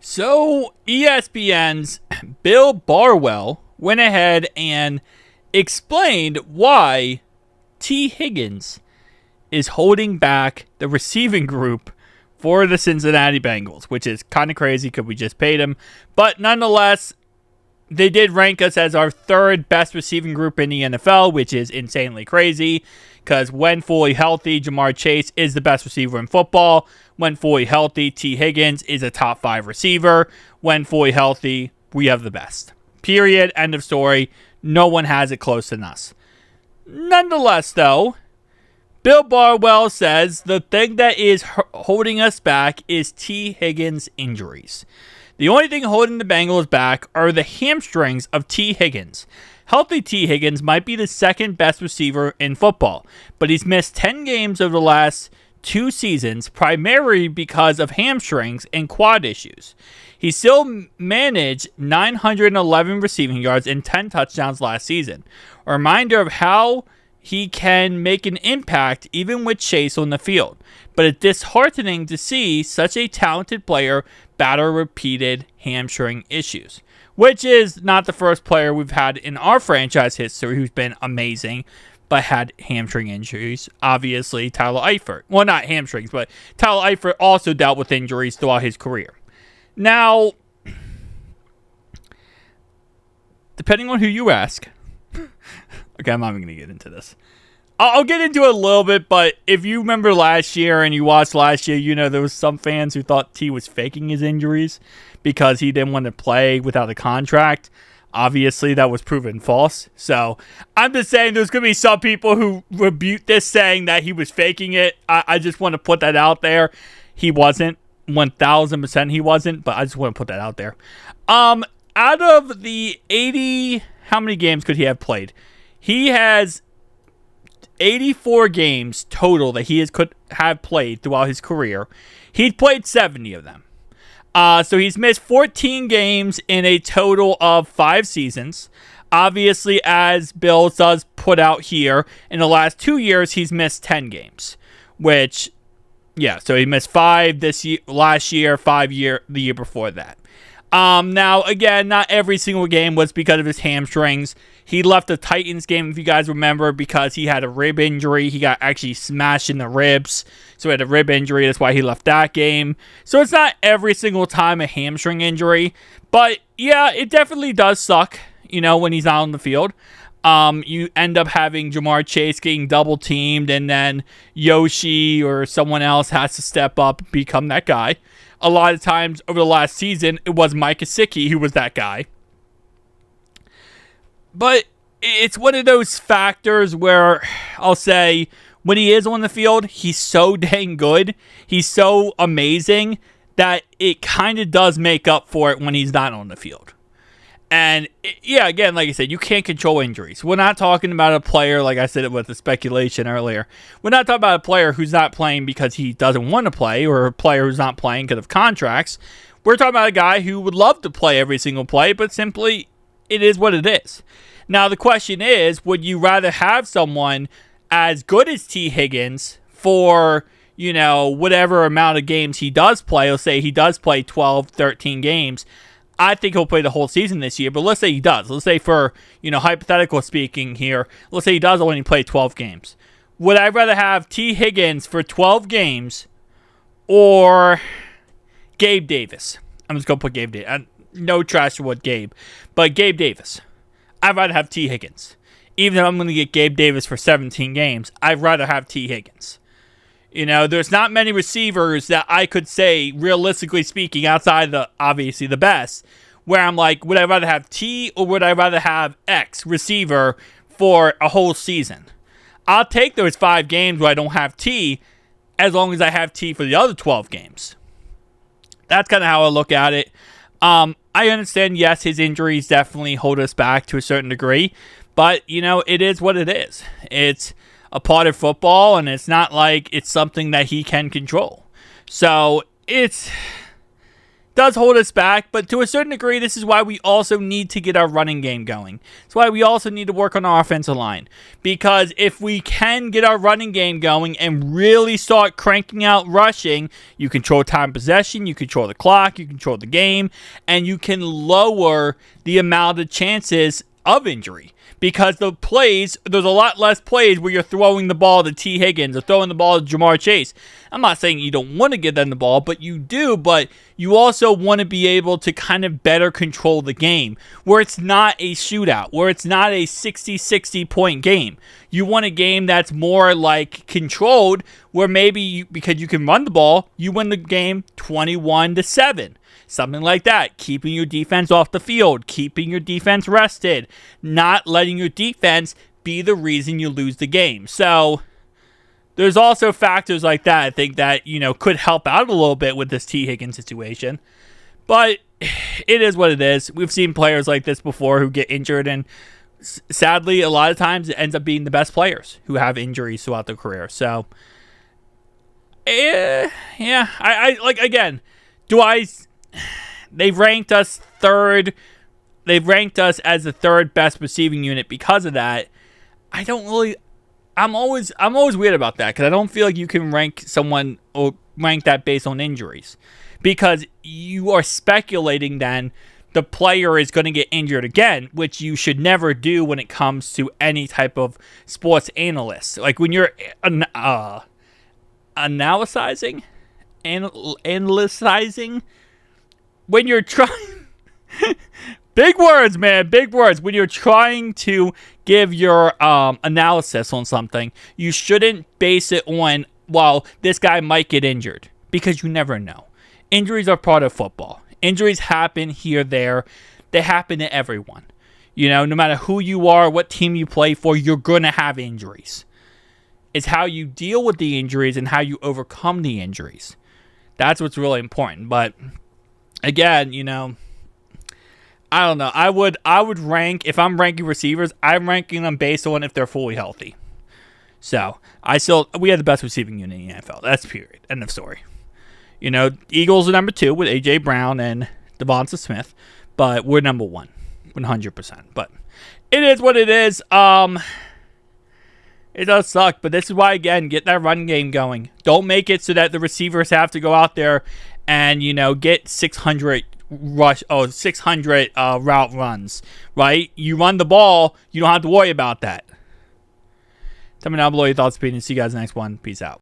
So, ESPN's Bill Barwell went ahead and explained why Tee Higgins is holding back the receiving group for the Cincinnati Bengals, which is kind of crazy because we just paid him. But nonetheless, they did rank us as our third best receiving group in the NFL, which is insanely crazy because when fully healthy, Jamar Chase is the best receiver in football. When fully healthy, Tee Higgins is a top 5 receiver. When fully healthy, we have the best. Period. End of story. No one has it close to us. Nonetheless, though, Bill Barwell says the thing that is holding us back is Tee Higgins' injuries. The only thing holding the Bengals back are the hamstrings of Tee Higgins. Healthy Tee Higgins might be the second best receiver in football, but he's missed 10 games over the last 2 seasons, primarily because of hamstrings and quad issues. He still managed 911 receiving yards and 10 touchdowns last season. A reminder of how he can make an impact even with Chase on the field. But it's disheartening to see such a talented player battle repeated hamstring issues, which is not the first player we've had in our franchise history who's been amazing but had hamstring injuries. Obviously, Tyler Eifert. Well, not hamstrings, but Tyler Eifert also dealt with injuries throughout his career. Now, depending on who you ask, okay, I'm not even going to get into this. I'll get into it a little bit, but if you remember last year and you watched last year, you know there was some fans who thought T was faking his injuries because he didn't want to play without a contract. Obviously, that was proven false. So, I'm just saying there's going to be some people who rebuke this saying that he was faking it. I just want to put that out there. He wasn't. 1,000% he wasn't, but I just want to put that out there. Out of the 80, how many games could he have played? He has 84 games total that he could have played throughout his career. He's played 70 of them. So he's missed 14 games in a total of 5 seasons. Obviously, as Bill does put out here, in the last 2 years, he's missed 10 games. Which, yeah, so he missed 5 this year, last year, 5 the year before that. Now, again, not every single game was because of his hamstrings. He left the Titans game, if you guys remember, because he had a rib injury. He got actually smashed in the ribs, so he had a rib injury. That's why he left that game. So it's not every single time a hamstring injury. But, yeah, it definitely does suck, when he's out on the field. You end up having Jamar Chase getting double-teamed, and then Yoshi or someone else has to step up and become that guy. A lot of times over the last season, it was Mike Gesicki who was that guy. But it's one of those factors where I'll say when he is on the field, he's so dang good. He's so amazing that it kind of does make up for it when he's not on the field. And, yeah, again, like I said, you can't control injuries. We're not talking about a player, like I said with the speculation earlier. We're not talking about a player who's not playing because he doesn't want to play or a player who's not playing because of contracts. We're talking about a guy who would love to play every single play, but simply it is what it is. Now, the question is, would you rather have someone as good as Tee Higgins for, whatever amount of games he does play? Let's say he does play 12, 13 games. I think he'll play the whole season this year, but let's say he does. Let's say for, hypothetical speaking here, let's say he does only play 12 games. Would I rather have Tee Higgins for 12 games or Gabe Davis? I'm just going to put Gabe Davis. No trash toward Gabe, but Gabe Davis. I'd rather have Tee Higgins. Even if I'm going to get Gabe Davis for 17 games, I'd rather have Tee Higgins. There's not many receivers that I could say, realistically speaking, outside the, obviously, the best, where I'm like, would I rather have T or would I rather have X receiver for a whole season? I'll take those 5 games where I don't have T as long as I have T for the other 12 games. That's kind of how I look at it. I understand, yes, his injuries definitely hold us back to a certain degree, but, it is what it is. It's a part of football, and it's not like it's something that he can control. So it's does hold us back, but to a certain degree, this is why we also need to get our running game going. It's why we also need to work on our offensive line. Because if we can get our running game going and really start cranking out rushing, you control time possession, you control the clock, you control the game, and you can lower the amount of chances of injury. Because the plays, there's a lot less plays where you're throwing the ball to Tee Higgins or throwing the ball to Jamar Chase. I'm not saying you don't want to give them the ball, but you do. But you also want to be able to kind of better control the game, where it's not a shootout, where it's not a 60-60 point game. You want a game that's more like controlled, where maybe because you can run the ball, you win the game 21-7. Something like that. Keeping your defense off the field. Keeping your defense rested. Not letting your defense be the reason you lose the game. So, there's also factors like that, I think, that, could help out a little bit with this Tee Higgins situation. But, it is what it is. We've seen players like this before who get injured, and sadly, a lot of times, it ends up being the best players who have injuries throughout their career. So, I like, again, they've ranked us third. They've ranked us as the third best receiving unit because of that. I'm always weird about that, because I don't feel like you can rank someone or rank that based on injuries, because you are speculating then the player is going to get injured again, which you should never do when it comes to any type of sports analyst. Like when you're analyzing, when you're trying big words, man, big words. When you're trying to give your analysis on something, you shouldn't base it on, well, this guy might get injured, because you never know. Injuries are part of football. Injuries happen here, there. They happen to everyone. No matter who you are, what team you play for, you're going to have injuries. It's how you deal with the injuries and how you overcome the injuries. That's what's really important. But again, I don't know. I would rank, if I'm ranking receivers, I'm ranking them based on if they're fully healthy. So we have the best receiving unit in the NFL. That's period. End of story. Eagles are number 2 with A.J. Brown and Devonta Smith, but we're number 1, 100%. But it is what it is. It does suck, but this is why, again, get that run game going. Don't make it so that the receivers have to go out there and, get 600 route runs, right? You run the ball, you don't have to worry about that. Tell me down below your thoughts, and see you guys in the next one. Peace out.